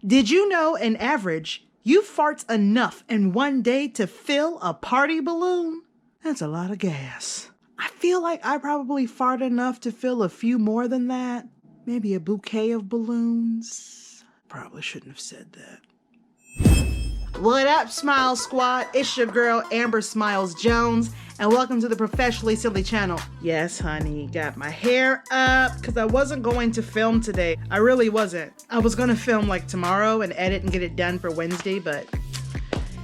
Did you know, on average, you fart enough in one day to fill a party balloon? That's a lot of gas. I feel like I probably fart enough to fill a few more than that. Maybe a bouquet of balloons. Probably shouldn't have said that. What up, Smile Squad? It's your girl, Amber Smiles Jones, and welcome to the Professionally Silly channel. Yes, honey, got my hair up because I wasn't going to film today. I really wasn't. I was going to film like tomorrow and edit and get it done for Wednesday, but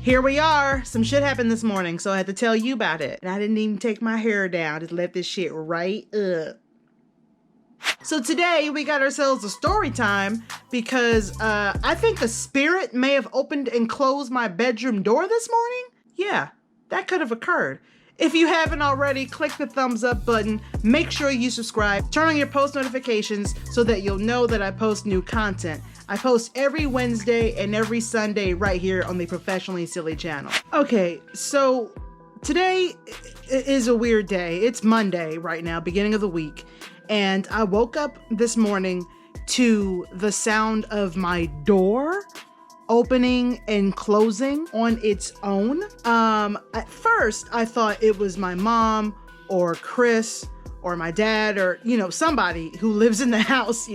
here we are. Some shit happened this morning, so I had to tell you about it. And I didn't even take my hair down. Just left this shit right up. So today we got ourselves a story time because I think a spirit may have opened and closed my bedroom door this morning. Yeah, that could have occurred. If you haven't already, click the thumbs up button. Make sure you subscribe. Turn on your post notifications so that you'll know that I post new content. I post every Wednesday and every Sunday right here on the Professionally Silly channel. Okay, so today is a weird day. It's Monday right now, beginning of the week. And I woke up this morning to the sound of my door opening and closing on its own. At first, I thought it was my mom or Chris or my dad or, somebody who lives in the house,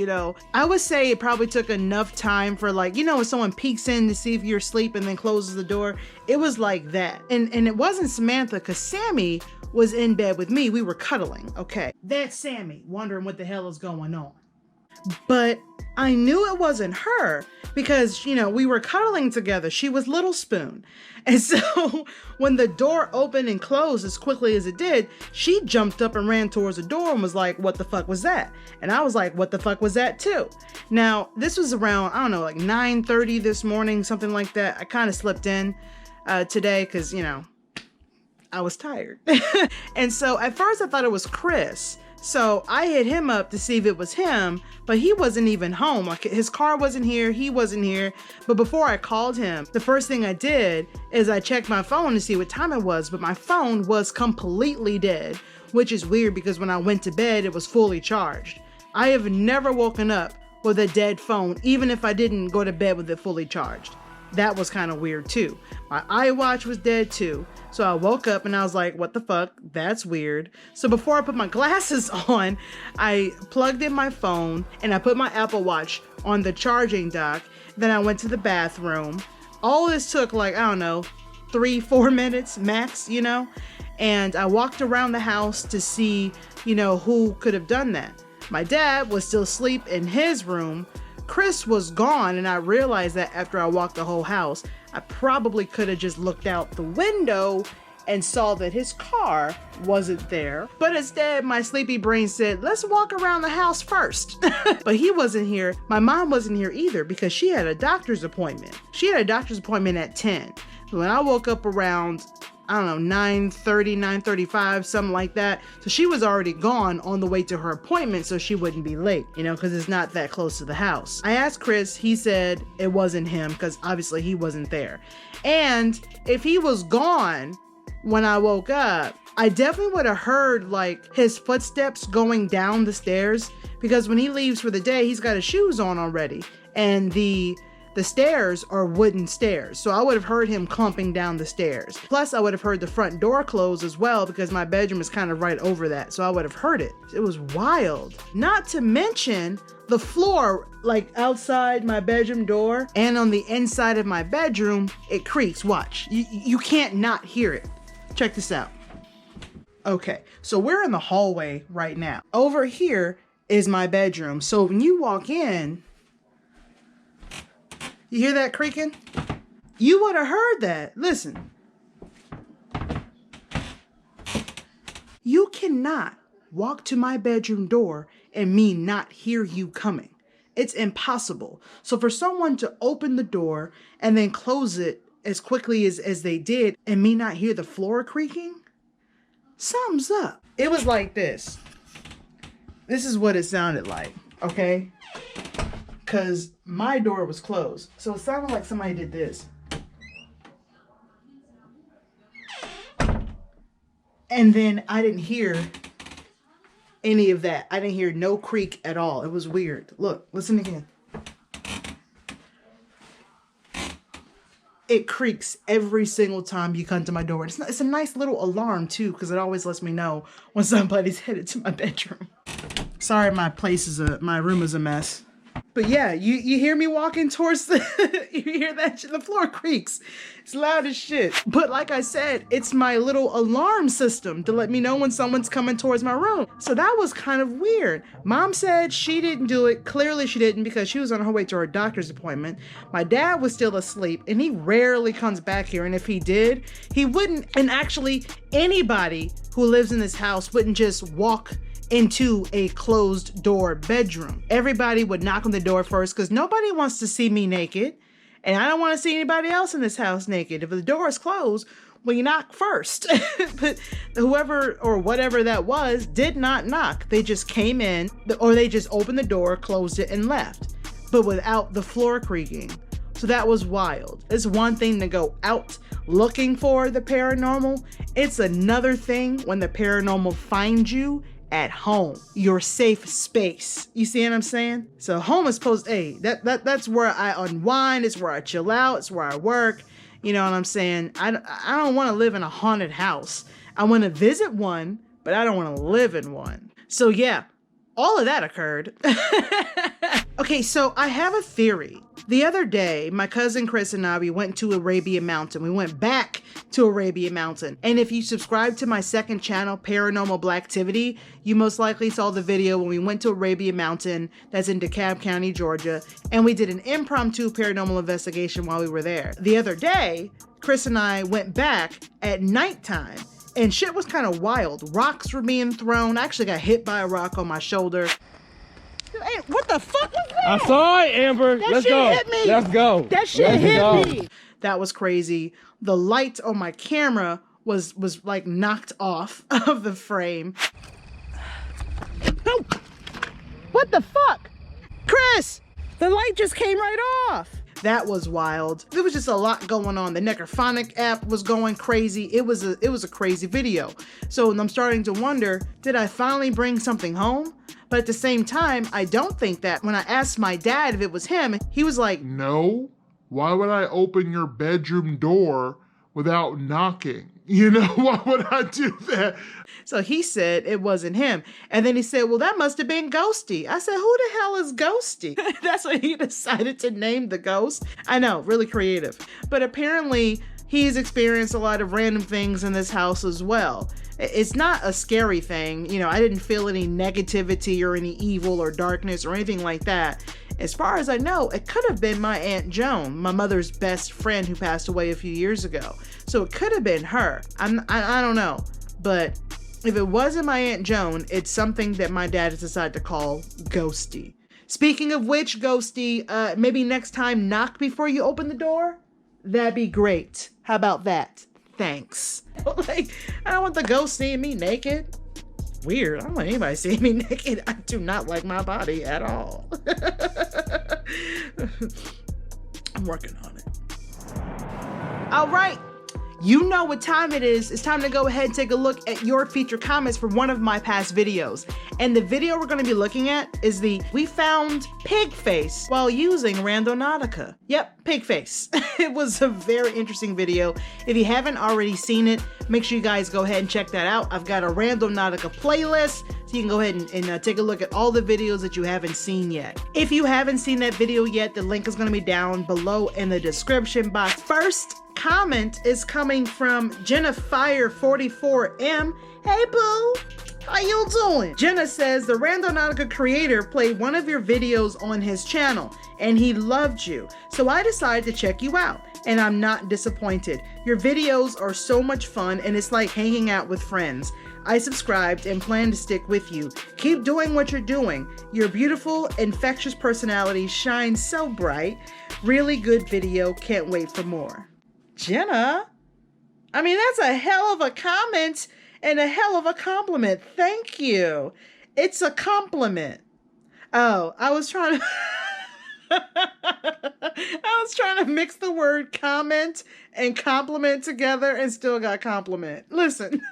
I would say it probably took enough time for when someone peeks in to see if you're asleep and then closes the door. It was like that. And it wasn't Samantha because Sammy was in bed with me. We were cuddling. Okay. That's Sammy wondering what the hell is going on. But I knew it wasn't her because, we were cuddling together. She was Little Spoon. And so when the door opened and closed as quickly as it did, she jumped up and ran towards the door and was like, what the fuck was that? And I was like, what the fuck was that too? Now, this was around, 9:30 this morning, something like that. I kind of slipped in today because, I was tired. And so at first I thought it was Chris. So I hit him up to see if it was him, but he wasn't even home. Like his car wasn't here, he wasn't here. But before I called him, the first thing I did is I checked my phone to see what time it was, but my phone was completely dead, which is weird because when I went to bed, it was fully charged. I have never woken up with a dead phone, even if I didn't go to bed with it fully charged. That was kind of weird too. My iWatch was dead too. So I woke up and I was like, what the fuck? That's weird. So before I put my glasses on, I plugged in my phone and I put my Apple Watch on the charging dock. Then I went to the bathroom. All this took 3-4 minutes max, and I walked around the house to see, who could have done that. My dad was still asleep in his room. Chris was gone, and I realized that after I walked the whole house. I probably could have just looked out the window and saw that his car wasn't there. But instead, my sleepy brain said, let's walk around the house first. But he wasn't here. My mom wasn't here either because she had a doctor's appointment. She had a doctor's appointment at 10. So when I woke up around 9:30, 9:35, something like that. So she was already gone on the way to her appointment so she wouldn't be late, because it's not that close to the house. I asked Chris, he said it wasn't him because obviously he wasn't there. And if he was gone when I woke up, I definitely would have heard his footsteps going down the stairs because when he leaves for the day, he's got his shoes on already. And the stairs are wooden stairs. So I would have heard him clumping down the stairs. Plus I would have heard the front door close as well because my bedroom is kind of right over that. So I would have heard it. It was wild. Not to mention the floor, outside my bedroom door and on the inside of my bedroom, it creaks. Watch. You can't not hear it. Check this out. Okay, so we're in the hallway right now. Over here is my bedroom. So when you walk in, you hear that creaking? You would have heard that. Listen. You cannot walk to my bedroom door and me not hear you coming. It's impossible. So for someone to open the door and then close it as quickly as they did and me not hear the floor creaking, something's up. It was like this. This is what it sounded like, okay? Because my door was closed. So it sounded like somebody did this. And then I didn't hear any of that. I didn't hear no creak at all. It was weird. Look, listen again. It creaks every single time you come to my door. It's a nice little alarm too, because it always lets me know when somebody's headed to my bedroom. Sorry, my room is a mess. But yeah, you hear me walking towards you hear that shit? The floor creaks. It's loud as shit. But like I said, it's my little alarm system to let me know when someone's coming towards my room. So that was kind of weird. Mom said she didn't do it. Clearly she didn't, because she was on her way to her doctor's appointment. My dad was still asleep, and he rarely comes back here. And if he did, he wouldn't. And actually, anybody who lives in this house wouldn't just walk into a closed door bedroom. Everybody would knock on the door first, because nobody wants to see me naked, and I don't want to see anybody else in this house naked. If the door is closed, well, you knock first. But whoever or whatever that was did not knock. They just came in, or they just opened the door, closed it, and left, but without the floor creaking. So that was wild. It's one thing to go out looking for the paranormal. It's another thing when the paranormal finds you at home, your safe space. You see what I'm saying? So home is supposed, hey, that's where I unwind. It's where I chill out. It's where I work. You know what I'm saying? I don't want to live in a haunted house. I want to visit one, but I don't want to live in one. So yeah, all of that occurred. Okay, so I have a theory. The other day, my cousin Chris and I, we went to Arabia Mountain. We went back to Arabia Mountain. And if you subscribe to my second channel, Paranormal BLACKTIVITY, you most likely saw the video when we went to Arabia Mountain, that's in DeKalb County, Georgia, and we did an impromptu paranormal investigation while we were there. The other day, Chris and I went back at nighttime, and shit was kind of wild. Rocks were being thrown. I actually got hit by a rock on my shoulder. Hey, what the fuck was that? I saw it, Amber. Let's go. Hit me. Let's go. That shit hit me. That was crazy. The light on my camera was like knocked off of the frame. Oh. What the fuck? Chris, the light just came right off. That was wild. There was just a lot going on. The Necrophonic app was going crazy. It was a crazy video. So I'm starting to wonder, did I finally bring something home? But at the same time, I don't think that. When I asked my dad if it was him, he was like, no, why would I open your bedroom door without knocking? You know, why would I do that? So he said it wasn't him. And then he said, well, that must have been Ghosty. I said, who the hell is Ghosty? That's what he decided to name the ghost. I know, really creative. But apparently he's experienced a lot of random things in this house as well. It's not a scary thing. You know, I didn't feel any negativity or any evil or darkness or anything like that. As far as I know, it could have been my Aunt Joan, my mother's best friend who passed away a few years ago. So it could have been her. I don't know. But if it wasn't my Aunt Joan, it's something that my dad has decided to call Ghosty. Speaking of which, Ghosty, maybe next time knock before you open the door? That'd be great. How about that? Thanks. Like, I don't want the ghost seeing me naked. Weird. I don't want anybody seeing me naked. I do not like my body at all. I'm working on it. All right. You know what time it is. It's time to go ahead and take a look at your featured comments from one of my past videos. And the video we're going to be looking at is we found pig face while using Randonautica. Yep, pig face. It was a very interesting video. If you haven't already seen it, make sure you guys go ahead and check that out. I've got a Randonautica playlist, so you can go ahead and take a look at all the videos that you haven't seen yet. If you haven't seen that video yet, the link is going to be down below in the description box. First comment is coming from Jennifer44M. Hey boo, how you doing? Jenna says the Randonautica creator played one of your videos on his channel and he loved you. So I decided to check you out and I'm not disappointed. Your videos are so much fun and it's like hanging out with friends. I subscribed and plan to stick with you. Keep doing what you're doing. Your beautiful, infectious personality shines so bright. Really good video. Can't wait for more. Jenna, I mean, that's a hell of a comment and a hell of a compliment. Thank you. It's a compliment. Oh, I was trying to mix the word comment and compliment together and still got compliment. Listen,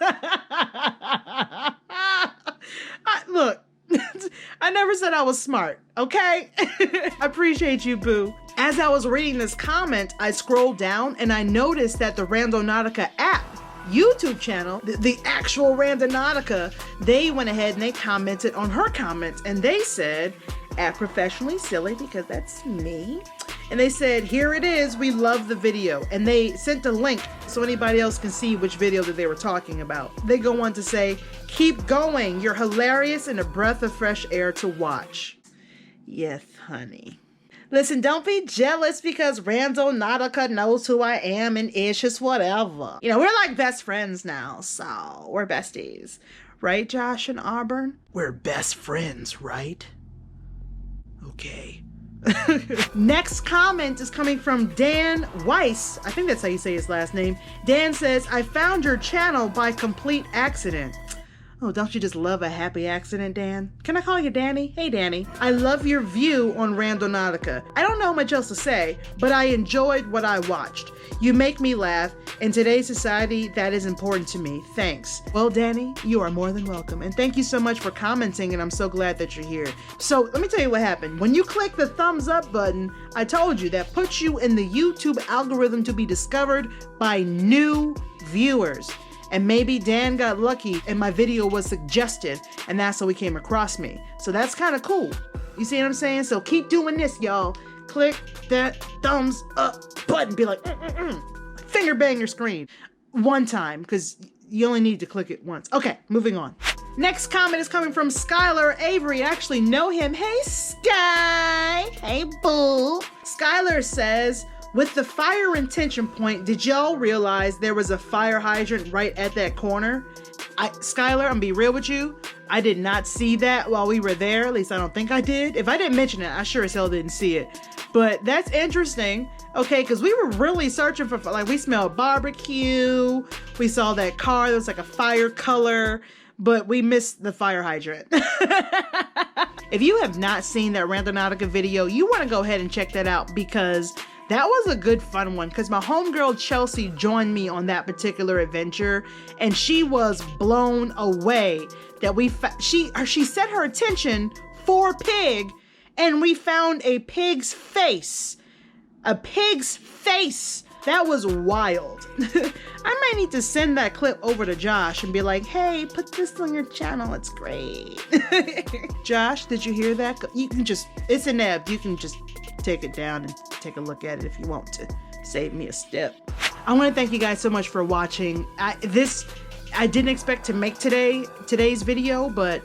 look, I never said I was smart, okay? I appreciate you, boo. As I was reading this comment, I scrolled down and I noticed that the Randonautica app YouTube channel, the actual Randonautica, they went ahead and they commented on her comments, and they said, at Professionally Silly, because that's me. And they said, here it is, we love the video. And they sent a link so anybody else can see which video that they were talking about. They go on to say, keep going, you're hilarious and a breath of fresh air to watch. Yes, honey. Listen, don't be jealous because Randonautica knows who I am and is just whatever. You know, we're like best friends now, so we're besties. Right, Josh and Auburn? We're best friends, right? Okay. Next comment is coming from Dan Weiss. I think that's how you say his last name. Dan says, I found your channel by complete accident. Oh, don't you just love a happy accident, Dan? Can I call you Danny? Hey, Danny. I love your view on Randonautica. I don't know much else to say, but I enjoyed what I watched. You make me laugh. In today's society, that is important to me. Thanks. Well, Danny, you are more than welcome. And thank you so much for commenting, and I'm so glad that you're here. So let me tell you what happened. When you click the thumbs up button, I told you that puts you in the YouTube algorithm to be discovered by new viewers. And maybe Dan got lucky and my video was suggested, and that's how he came across me. So that's kind of cool. You see what I'm saying? So keep doing this, y'all. Click that thumbs up button. Be like, finger bang your screen one time, because you only need to click it once. Okay, moving on. Next comment is coming from Skylar Avery. I actually know him. Hey, Sky. Hey, boo. Skylar says, with the fire retention point, did y'all realize there was a fire hydrant right at that corner? Skylar, I'm gonna be real with you. I did not see that while we were there. At least I don't think I did. If I didn't mention it, I sure as hell didn't see it. But that's interesting. Okay, because we were really searching for, like, we smelled barbecue. We saw that car that was like a fire color, but we missed the fire hydrant. If you have not seen that Randonautica video, you want to go ahead and check that out, because that was a good fun one, because my homegirl Chelsea joined me on that particular adventure, and she was blown away that she set her attention for pig, and we found a pig's face. A pig's face. That was wild. I might need to send that clip over to Josh and be like, hey, put this on your channel. It's great. Josh, did you hear that? You can just, it's an app. You can just take it down and take a look at it if you want to save me a step. I want to thank you guys so much for watching. I didn't expect to make today's video, but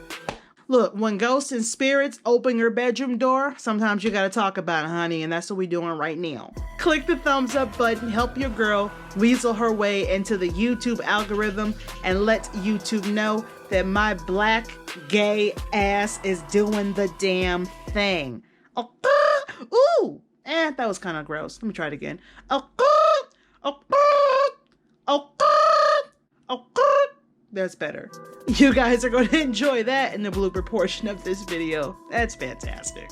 look, when ghosts and spirits open your bedroom door, sometimes you gotta talk about it, honey, and that's what we're doing right now. Click the thumbs up button, help your girl weasel her way into the YouTube algorithm, and let YouTube know that my black gay ass is doing the damn thing. Ooh, that was kind of gross. Let me try it again. That's better. You guys are going to enjoy that in the blooper portion of this video. That's fantastic.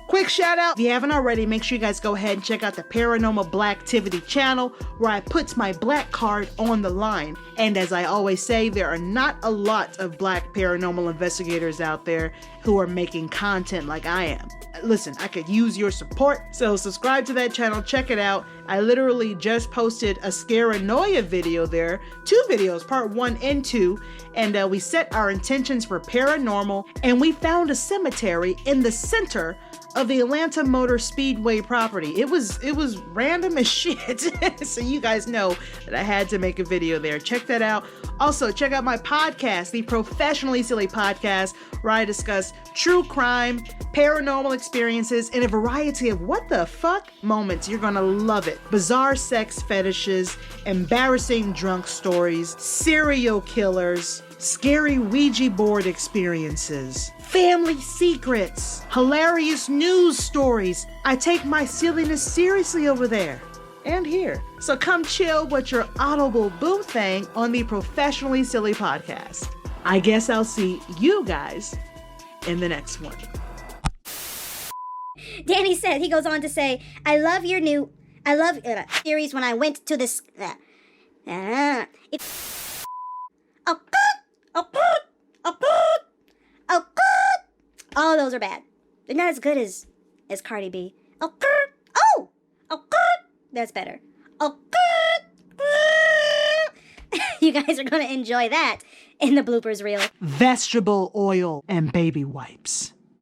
Quick shout out, if you haven't already, make sure you guys go ahead and check out the Paranormal BLACKTIVITY channel, where I put my black card on the line. And as I always say, there are not a lot of black paranormal investigators out there who are making content like I am. Listen, I could use your support, so subscribe to that channel, check it out. I literally just posted a Scaranoia video there, 2 videos, part 1 and 2, and we set our intentions for paranormal, and we found a cemetery in the center of the Atlanta Motor Speedway property. It was random as shit. So you guys know that I had to make a video there. Check that out. Also, check out my podcast, the Professionally Silly Podcast, where I discuss true crime, paranormal experiences, and a variety of what the fuck moments. You're gonna love it. Bizarre sex fetishes, embarrassing drunk stories, serial killers, scary Ouija board experiences, family secrets, hilarious news stories. I take my silliness seriously over there and here. So come chill with your audible boo thing on the Professionally Silly Podcast. I guess I'll see you guys in the next one. Danny said, he goes on to say, I love series when I went to this, oh, those are bad. They're not as good as Cardi B. Oh, oh, oh, that's better. Oh, you guys are going to enjoy that in the bloopers reel. Vegetable oil and baby wipes.